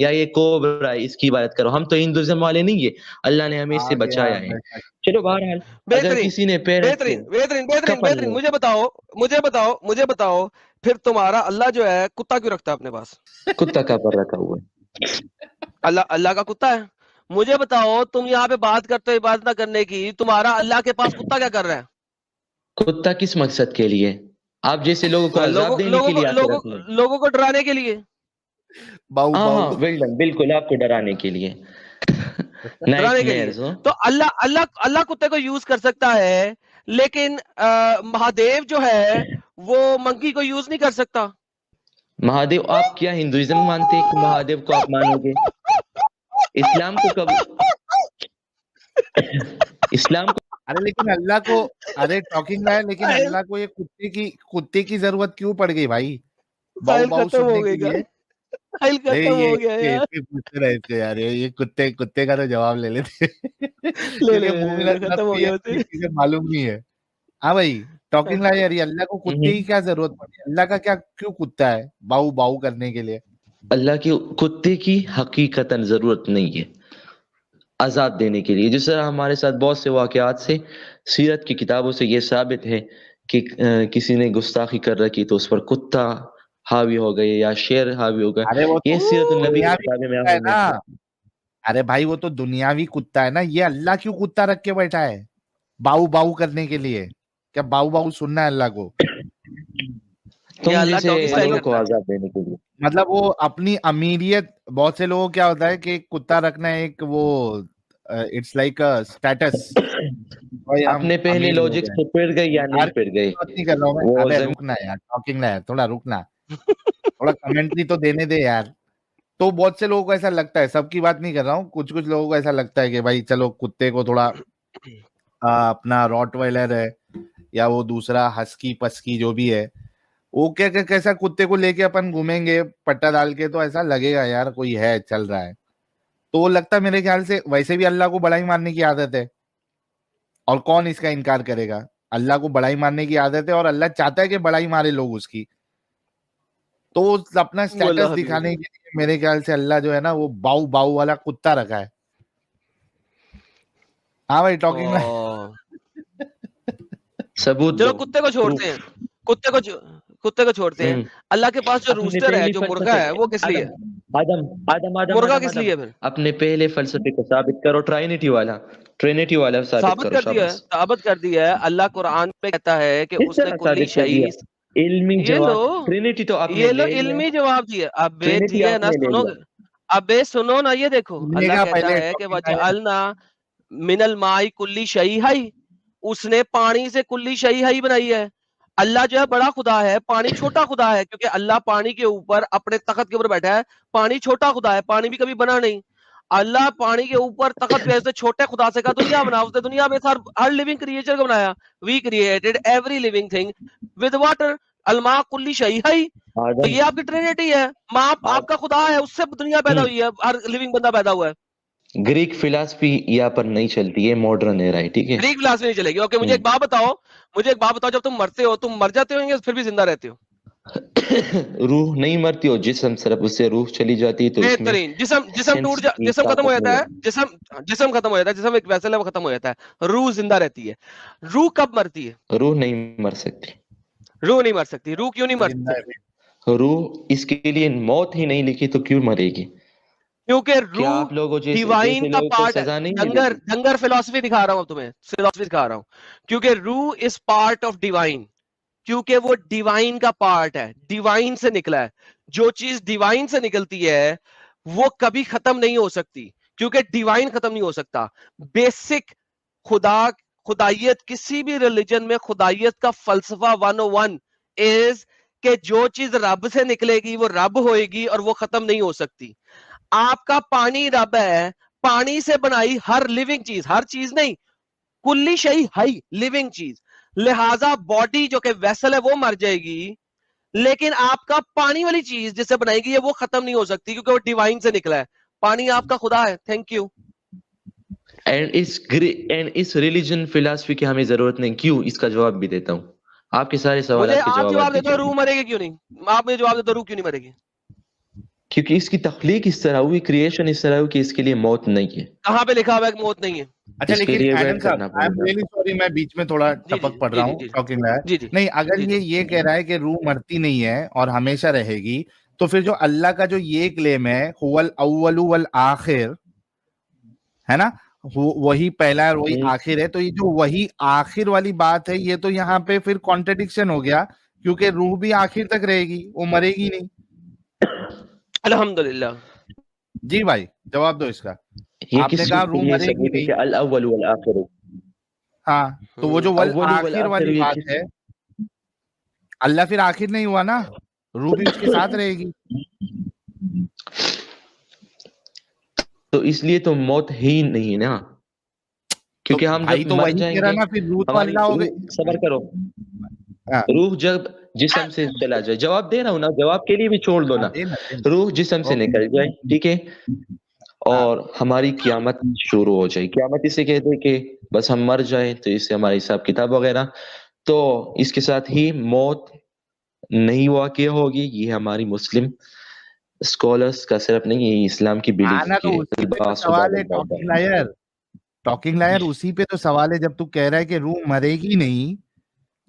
یا یہ کوبرا ہے اس کی عبادت کرو. ہم تو ہندوازم والے نہیں ہے, اللہ نے ہمیں اس سے بچایا ہے. چلو بہرحال اگر بہترین کسی نے پیرنٹ بہترین بہترین بہترین کفن بہترین. مجھے بتاؤ پھر تمہارا اللہ جو ہے کتا کیوں رکھتا ہے اپنے پاس؟ کتا کا پر رکھا ہوا ہے. اللہ کا کتا ہے. مجھے بتاؤ تم یہاں پہ بات کرتے ہو عبادت نہ کرنے کی, تمہارا اللہ کے پاس کتا کیا کر رہا ہے؟ کتا کس مقصد کے لیے؟ آپ جیسے لوگوں کو عذاب دینے کے لیے آتے رکھنے. لوگوں کو ڈرانے کے لیے. باؤ ہاں باؤ ہاں ویل ڈن, بالکل آپ کو ڈرانے کے لیے. ڈرانے کے لیے. تو اللہ کتے کو یوز کر سکتا ہے, لیکن مہادیو جو ہے وہ منکی کو یوز نہیں کر سکتا. مہادیو, آپ کیا ہندوازم مانتے ہیں کہ مہادیو کو آپ مانو گے؟ اسلام کو کب اسلام کو ارے لیکن اللہ کو, ارے ٹاکنگ ہے, لیکن اللہ کو یہ کتے کی ضرورت کیوں پڑ گئی بھائی باؤ باؤ سننے کے لیے؟ ختم ہو گیا یہ پوچھتے رہے تھے یار, یہ کتے کا تو جواب لے لیتے کیونکہ مومن ختم ہو گیا. چیزیں معلوم نہیں ہے. ہاں بھائی ٹاکنگ لائن یار, اللہ کو کتے کی کیا ضرورت پڑی؟ اللہ کا کیا کیوں کتا ہے باؤ باؤ کرنے کے لیے؟ اللہ کے کتے کی حقیقتاً ضرورت نہیں ہے آزاد دینے کے لیے. جس طرح ہمارے ساتھ بہت سے واقعات سے, سیرت کی کتابوں سے یہ ثابت ہے کہ کسی نے گستاخی کر رکھی تو اس پر کتا حاوی ہو گئے یا شیر حاوی ہو گئے. یہ سیرت النبی کی کتابیں میں آپ نے. ارے بھائی وہ تو دنیاوی کتا ہے نا, یہ اللہ کیوں کتا رکھ کے بیٹھا ہے باؤ باؤ کرنے کے لیے؟ کیا باؤ باؤ سننا ہے اللہ کو؟ تم جیسے لوگوں کو آزاد دینے کے لیے. مطلب وہ اپنی امیریت, بہت سے لوگوں کیا ہوتا ہے کہ کتا رکھنا ایک وہ اٹس لائک اسٹیٹس. اپنے پہلے لوجک سے پھر گئے یا نہیں پھر گئے؟ نہیں کر رہا ہوں میں, رکنا یار ٹاکنگ ہے, تھوڑا رکنا, تھوڑا کمنٹری تو دینے دے یار. تو بہت سے لوگوں کو ایسا لگتا ہے, سب کی بات نہیں کر رہا ہوں, کچھ لوگوں کو ایسا لگتا ہے کہ بھائی چلو کتے کو تھوڑا اپنا راٹ وائلر ہے یا وہ دوسرا ہسکی پسکی جو بھی ہے, وہ کیسا کتے کو لے کے اپن گھومیں گے پٹا ڈال کے, تو ایسا لگے گا یار کوئی ہے چل رہا ہے. تو وہ لگتا ہے میرے خیال سے ویسے بھی اللہ کو بڑائی مارنے کی عادت ہے, اور کون اس کا انکار کرے گا؟ اللہ کو بڑائی مارنے کی عادت ہے, اور اللہ چاہتا ہے کہ بڑائی مارے لوگ اس کی. تو اپنا اسٹیٹس دکھانے کے لیے میرے خیال سے اللہ جو ہے نا وہ باؤ باؤ والا کتا رکھا ہے. ہاں بھائی ٹاکنگ ثبوت. چلو کتے کو چھوڑتے ہیں, کتے کو چھوڑتے ہیں. اللہ کے پاس جو روسٹر ہے, جو مرغا ہے, وہ کس لیے؟ مرغا کس لیے پھر؟ اپنے پہلے فلسفے کو ثابت کرو, ٹرینٹی والا ثابت کر دیا ہے. اللہ قرآن میں کہتا ہے کہ اس نے کلی شیء. علمی جواب ٹرینٹی تو آپ نے یہ لو علمی جواب دیا. اب دیا نا, سنو گے, اب سنو نا, یہ دیکھو اللہ کہتا ہے کہ وجعلنا من الماء کلی شیء حی, اس نے پانی سے کلی شیء حی بنائی ہے. اللہ جو ہے بڑا خدا ہے, پانی چھوٹا خدا ہے, کیونکہ اللہ پانی کے اوپر اپنے تخت کے اوپر بیٹھا ہے. پانی چھوٹا خدا ہے, پانی بھی کبھی بنا نہیں. اللہ پانی کے اوپر تخت پہ ایسے چھوٹے خدا سے کہا دنیا بنا, اس نے دنیا میں ہر لیونگ کریچر کو بنایا. We created every living thing with water, الماء کلی شیء حی. تو یہ آپ کی ٹرینٹی ہے, ماں آپ کا خدا ہے, اس سے دنیا پیدا ہوئی ہے, ہر لیونگ بندہ پیدا ہوا ہے. گریک فلسفی یہاں پر نہیں چلتی ہے, ماڈرن ہے, رائٹ, ٹھیک ہے, گریک فلسفی نہیں چلے گی. اوکے, مجھے ایک بات بتاؤ, جب تم مرتے ہو, تم مر جاتے ہو گے پھر بھی زندہ رہتے ہو؟ روح نہیں مرتی ہو, جسم صرف اس سے روح چلی جاتی ہے. تو بہترین, جسم ٹوٹ جسم ختم ہو جاتا ہے, جسم ختم ہو جاتا ہے, جسم ایک ویسل ہے وہ ختم ہو جاتا ہے, روح زندہ رہتی ہے. روح کب مرتی ہے؟ روح نہیں مر سکتی. روح نہیں مر سکتی. روح کیوں نہیں مرتی؟ روح اس کے لیے موت ہی نہیں لکھی تو کیوں مرے گی؟ کیونکہ روح ڈیوائن کا پارٹ ہے. ڈنگر فلسفی دکھا رہا ہوں تمہیں, فلسفی دکھا رہا ہوں. کیونکہ روح از پارٹ آف ڈیوائن, کیونکہ وہ ڈیوائن کا پارٹ ہے, ڈیوائن سے نکلا ہے. جو چیز ڈیوائن سے نکلتی ہے وہ کبھی ختم نہیں ہو سکتی, کیونکہ ڈیوائن ختم نہیں ہو سکتا. بیسک خدائیت, کسی بھی ریلیجن میں خدائیت کا فلسفہ 101 از کہ جو چیز رب سے نکلے گی وہ رب ہوئے گی اور وہ ختم نہیں ہو سکتی. آپ کا پانی رب ہے, پانی سے بنائی ہر لیونگ چیز, ہر چیز نہیں, کلی شیء حی لیونگ چیز. لہذا باڈی جو کہ ویسل ہے وہ مر جائے گی, لیکن آپ کا پانی والی چیز جسے بنائی گئی ہے وہ ختم نہیں ہو سکتی, کیونکہ وہ ڈیوائن سے نکلا ہے. پانی آپ کا خدا ہے. Thank you. اینڈ اس ریلیجن فلسفی کی ہمیں ضرورت نہیں. کیوں؟ اس کا جواب بھی دیتا ہوں. آپ کے سارے سوالات کے آپ جواب دیتے ہو دیجیے. روح مرے گی کیوں نہیں, آپ مجھے جواب دیتے ہو روح کیوں نہیں مرے گی. کیونکہ اس کی تخلیق اس طرح ہوئی, کریشن اس طرح ہوئی کہ اس کے لیے موت نہیں ہے. کہاں پہ لکھا ہوا ہے کہ موت نہیں ہے؟ اچھا اس کے لیکن لیے ایڈم ویٹ صاحب کرنا آئی ایم پڑے گا. ریئلی سوری, میں بیچ میں تھوڑا جی ٹپک پڑ رہا ہوں ٹاکنگ لائر. جی جی نہیں اگر جی یہ کہہ رہا ہے کہ روح مرتی نہیں ہے اور ہمیشہ رہے گی, تو پھر جو اللہ کا جو یہ کلیم ہے هو الاول والآخر ہے نا, وہی پہلا اور وہی آخر ہے, تو یہ جو وہی آخر والی بات ہے یہ تو یہاں پہ پھر کانٹرڈکشن ہو گیا, کیونکہ روح بھی آخر تک رہے گی, وہ مرے گی نہیں. الحمدللہ. جی بھائی جواب دو اس کا. یہ آپ نے کس کہا چیز روح کے لیے مرے گی ثبوت ہے نہیں, کہ الاول والآخر ہے؟ ہاں تو وہ جو اول والآخر والآخر والی یہ بات کس, ہے, اللہ پھر آخر نہیں ہوا نا, روح بھی اس کے ساتھ رہے گی. تو اس لیے تو موت ہی نہیں نا, کیونکہ ہم بھائی جب تو مر وہی جائیں کہہ رہا گے نا, پھر روح تو ہماری اللہ ہو روح, گئی. صبر کرو, ہاں روح جب جسم سے چلا جائے, جواب دے رہا ہوں نا, جواب کے لیے بھی چھوڑ دو نا, دینا. روح جسم سے نکل جائے, ٹھیک ہے, اور ہماری قیامت شروع ہو جائے. قیامت اسے کہتے ہیں کہ بس ہم مر جائیں تو اس سے ہمارا حساب کتاب وغیرہ, تو اس کے ساتھ ہی موت نہیں واقع ہوگی. یہ ہماری مسلم اسکالرس کا صرف نہیں, یہ اسلام کی ہاں بلیف نا, کی تو ہے. اسی پہ تو الباس سوال بعد ہے البعث. ٹاکنگ لائر اسی پہ تو سوال ہے. جب تو کہہ رہا ہے کہ روح مرے گی نہیں,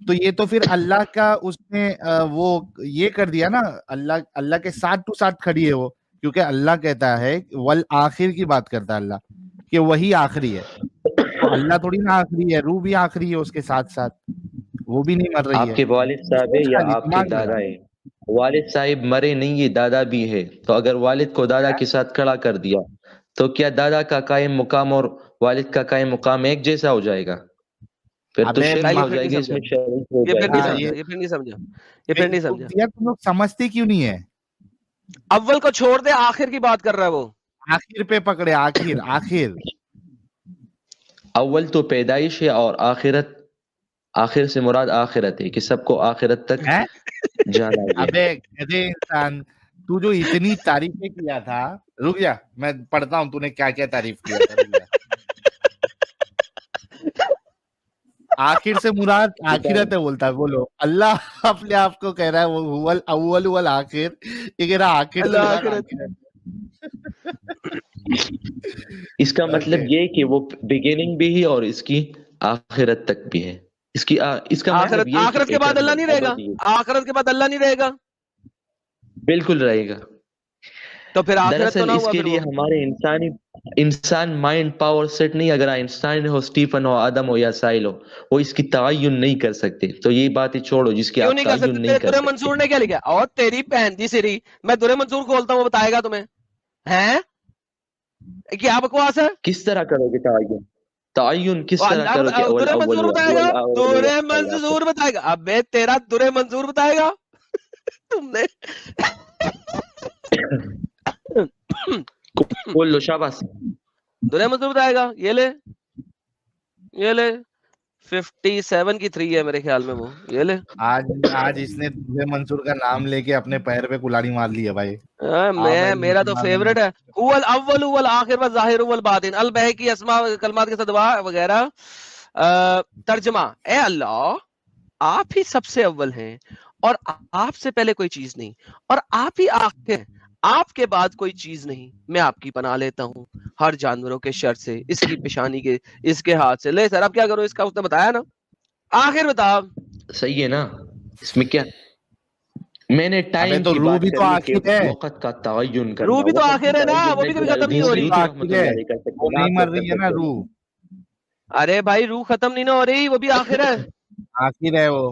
تو یہ تو پھر اللہ کا اس نے وہ یہ کر دیا نا, اللہ کے ساتھ ٹو ساتھ کھڑی ہے وہ, کیونکہ اللہ کہتا ہے والآخر کی بات کرتا ہے اللہ, کہ وہی آخری ہے. تو اللہ تھوڑی نا آخری ہے, روح بھی آخری ہے اس کے ساتھ ساتھ, وہ بھی نہیں مر رہی آپ ہے. کے والد صاحب ہے سوچ یا خالی آپ کے دماغ لگا. دادا ہے؟ والد صاحب مرے نہیں, یہ دادا بھی ہے. تو اگر والد کو دادا کے ساتھ کھڑا کر دیا تو کیا دادا کا قائم مقام اور والد کا قائم مقام ایک جیسا ہو جائے گا؟ پھر تو ابے شرک ساحل یہ ہو پھر جائے نہیں گی, اس سمجھا, میں شرک ہو یہ جائے پھر نہیں گی نا. سمجھا, یہ پھر نہیں سمجھا, یہ پھر نہیں سمجھا. یار تم لوگ سمجھتے کیوں نہیں ہے؟ اول کو چھوڑ دے, آخر کی بات کر رہا ہے وہ. آخر پہ پکڑے, آخر اول تو پیدائش ہے اور آخر سے مراد آخرت ہے, کہ سب کو آخرت تک ہے. جانا ہے. ابے گدھے انسان, تو جو اتنی تعریفیں کیا تھا, رک جا میں پڑھتا ہوں تو نے کیا کیا تعریف کیا تھا, رک جا. آخر سے مراد آخرت ہے بولتا ہے, بولو. اللہ اپنے آپ کو کہہ رہا ہے وہ هو الاول والآخر, یہ کہہ رہا آخر سے اللہ مراد آخرت. اس کا مطلب Okay. یہ کہ وہ بگننگ بھی ہے اور اس کی آخرت تک بھی ہے. اس کا مطلب یہ کہ آخرت کے بعد اللہ نہیں رہے گا, آخرت کے بعد اللہ نہیں رہے گا, بالکل رہے گا. تو پھر آخرت تو دراصل نہ اس ہوا کے پھر لیے وہ. ہمارے انسان مائنڈ پاور سیٹ نہیں. اگر آئنسٹائن ہو, اسٹیفن ہو, آدم ہو یا سائل ہو, وہ اس کی تعین نہیں کر سکتے. تو یہ باتیں چھوڑو جس کی کیوں آپ نہیں کر سکتے؟ تعین نہیں تیرے کر درے سکتے. منصور نے کیا لکھا؟ اور تیری بہن دی سری, میں درے منصور کھولتا ہوں, وہ بتائے گا تمہیں. ہیں کیا بکواس ہے؟ کس طرح کرو گے تعین کس طرح اللہ کرو گے؟ اول درے اول منصور بتائے گا, اول درے منصور بتائے گا. ابے تیرا درے منصور بتائے گا. تم نے بول لو, شاباش. درے منصور بتائے گا. یہ لے 57 کی 3 ہے میرے خیال میں وہ, یہ لے. آج اس نے درے منصور کا نام لے کے اپنے پیر پہ کلاڑی مار لی ہے بھائی. میرا تو فیوریٹ ہے, هو الاول والآخر والظاہر والباطن, البہقی اسماء کلمات کے صدوا وغیرہ. ترجمہ, اے اللہ آپ ہی سب سے اول ہیں اور آپ سے پہلے کوئی چیز نہیں, اور آپ ہی آخر ہیں, آپ کے بعد کوئی چیز نہیں. میں آپ کی پناہ لیتا ہوں ہر جانوروں کے شر سے, اس کی پیشانی کے, اس کے ہاتھ سے. لے سر اب کیا کروں, اس کا اس نے بتایا نا, آخر بتا. صحیح ہے نا, اس میں کیا, میں نے ابے ٹائم تو کی روح بات بھی تو کری کہ آخر ہے, وقت کا تعین کرنا. روح بھی تو وقت کی آخر ہے نا, تعین وہ بھی کبھی ختم نہیں روح ہو بھی رہی. تو رحمۃ آخر ہے, اللہ علیہ کر سکتے وہ ہیں, نہیں آپ مر لوگ رہی کر ہے نا سکتے روح. ارے بھائی روح ختم نہیں نہ ہو رہی, وہ بھی آخر ہے. آخر ہے, وہ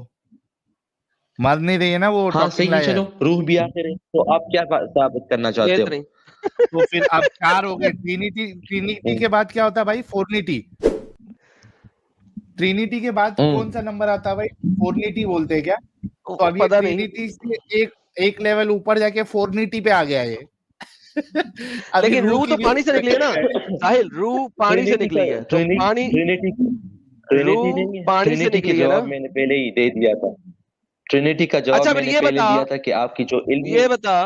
مر نہیں رہی ہے نا وہ. ہاں ٹاکنگ صحیح ہے, لائر. چلو روح بھی آخر ہے. تو آپ کیا ثابت کرنا چاہتے نہیں تو پھر اب 4 ہو گئے. ٹرینیٹی کے بعد کیا ہوتا ہے بھائی؟ فورنیٹی. ٹرینیٹی کے بعد کون سا نمبر آتا ہے بھائی؟ فورنیٹی بولتے ہیں کیا؟ تو اب یہ پتا نہیں, ٹرینیٹی سے ایک لیول اوپر جا کے فورنیٹی پہ آ گیا یہ. ابھی لیکن روح کی تو بھی پانی سے نکلی ہے نا ساحل, روح پانی سے نکلی ہے, تو پانی, روح پانی سے ٹرینیٹی کے نکلی ہے نا. جواب میں نے پہلے ہی دے دیا تھا. ٹرینیٹی کا جواب اچھا میں پھر نے یہ پہلے بتا, دیا تھا کہ آپ کی جو یہ بتا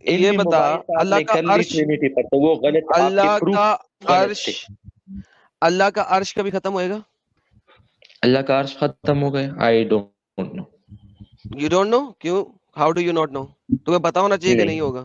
علمی مباحثہ آپ اللہ نے کا کر لی عرش, ٹرینیٹی پر, تو وہ غلط, آپ کے اللہ پروف کا غلط عرش, تھے. اللہ کا عرش کبھی ختم ہوئے گا؟ اللہ کا عرش ختم ہو گیا؟ I don't know. You don't know, کیوں؟ How do you not know? تمہیں پتا ہونا چاہیے کہ نہیں ہوگا.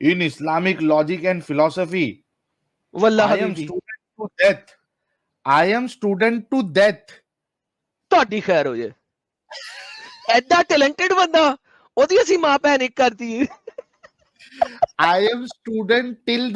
in Islamic logic and philosophy. Valla I am ਹਬੀਬੀ student to death. I am student to death. ਤੁਹਾਡੀ ਖੈਰ ਹੋ ਜੇ। ਐਡਾ ਟੈਲੈਂਟਡ ਬੰਦਾ, ਉਹਦੀ ਅਸੀਂ ਮਾਂ ਭੈਣ ਇੱਕ ਕਰਤੀ ਹੈ। I am student till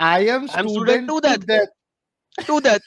I am I'm student to to death. death. To death.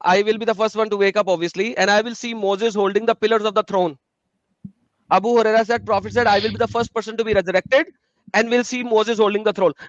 I will be the first one to wake up, obviously, and I will see Moses holding the pillars of the throne. Abu Huraira said, Prophet said, I will be the first person to be resurrected and will see Moses holding the throne.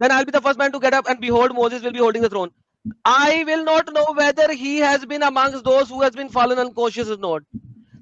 then I'll be the first man to get up and behold Moses will be holding the throne. I will not know whether he has been amongst those who has been fallen unconscious or not.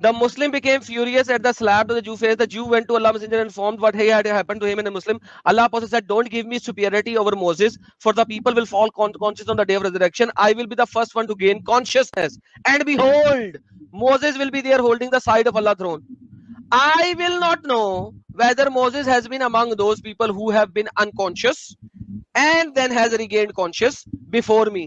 the Muslim became furious at the slap to the Jew face. The Jew went to Allah Messenger and informed what had happened to him and the Muslim. Allah Prophet said, don't give me superiority over Moses, for the people will fall conscious on the day of resurrection. I will be the first one to gain consciousness. And behold, Moses will be there holding the side of Allah's throne. I will not know whether Moses has been among those people who have been unconscious and then has regained conscious before me.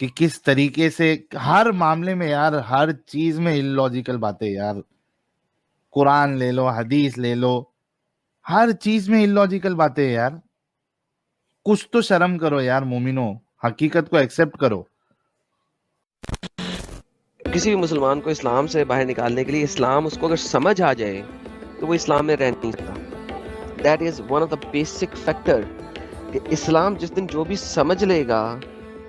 کہ کس طریقے سے ہر معاملے میں یار ہر چیز میں illogical باتیں یار. قرآن لے لو, حدیث لے لو, ہر چیز میں illogical باتیں یار. کچھ تو شرم کرو یار مومنو, حقیقت کو ایکسپٹ کرو. کسی بھی مسلمان کو اسلام سے باہر نکالنے کے لیے اسلام اس کو اگر سمجھ آ جائے تو وہ اسلام میں رہ نہیں سکتا. That is one of the basic factor کہ اسلام جس دن جو بھی سمجھ لے گا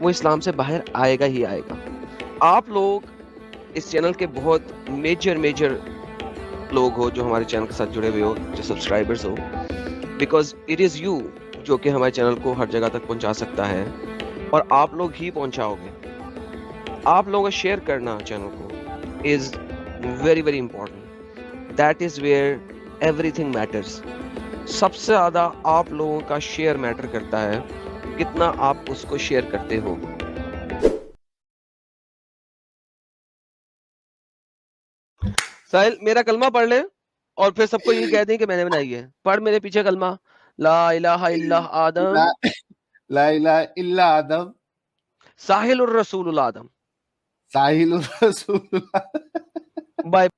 وہ اسلام سے باہر آئے گا ہی آئے گا. آپ لوگ اس چینل کے بہت میجر لوگ ہو جو ہمارے چینل کے ساتھ جڑے ہوئے ہو, جو subscribers who, because it is you جو کہ ہمارے چینل کو ہر جگہ تک پہنچا سکتا ہے, اور آپ لوگ ہی پہنچاؤ گے. آپ لوگوں کا شیئر کرنا چینل کو is very important. That is where everything matters. سب سے زیادہ آپ لوگوں کا شیئر میٹر کرتا ہے, کتنا آپ اس کو شیئر کرتے ہو. ساحل میرا کلمہ پڑھ لے اور پھر سب کو یہ کہہ دیں کہ میں نے بنائی ہے. پڑھ میرے پیچھے کلمہ, لا الہ الا آدم لا الہ الا آدم ساحل الرسول الآدم. ساحل الرسول. بائے.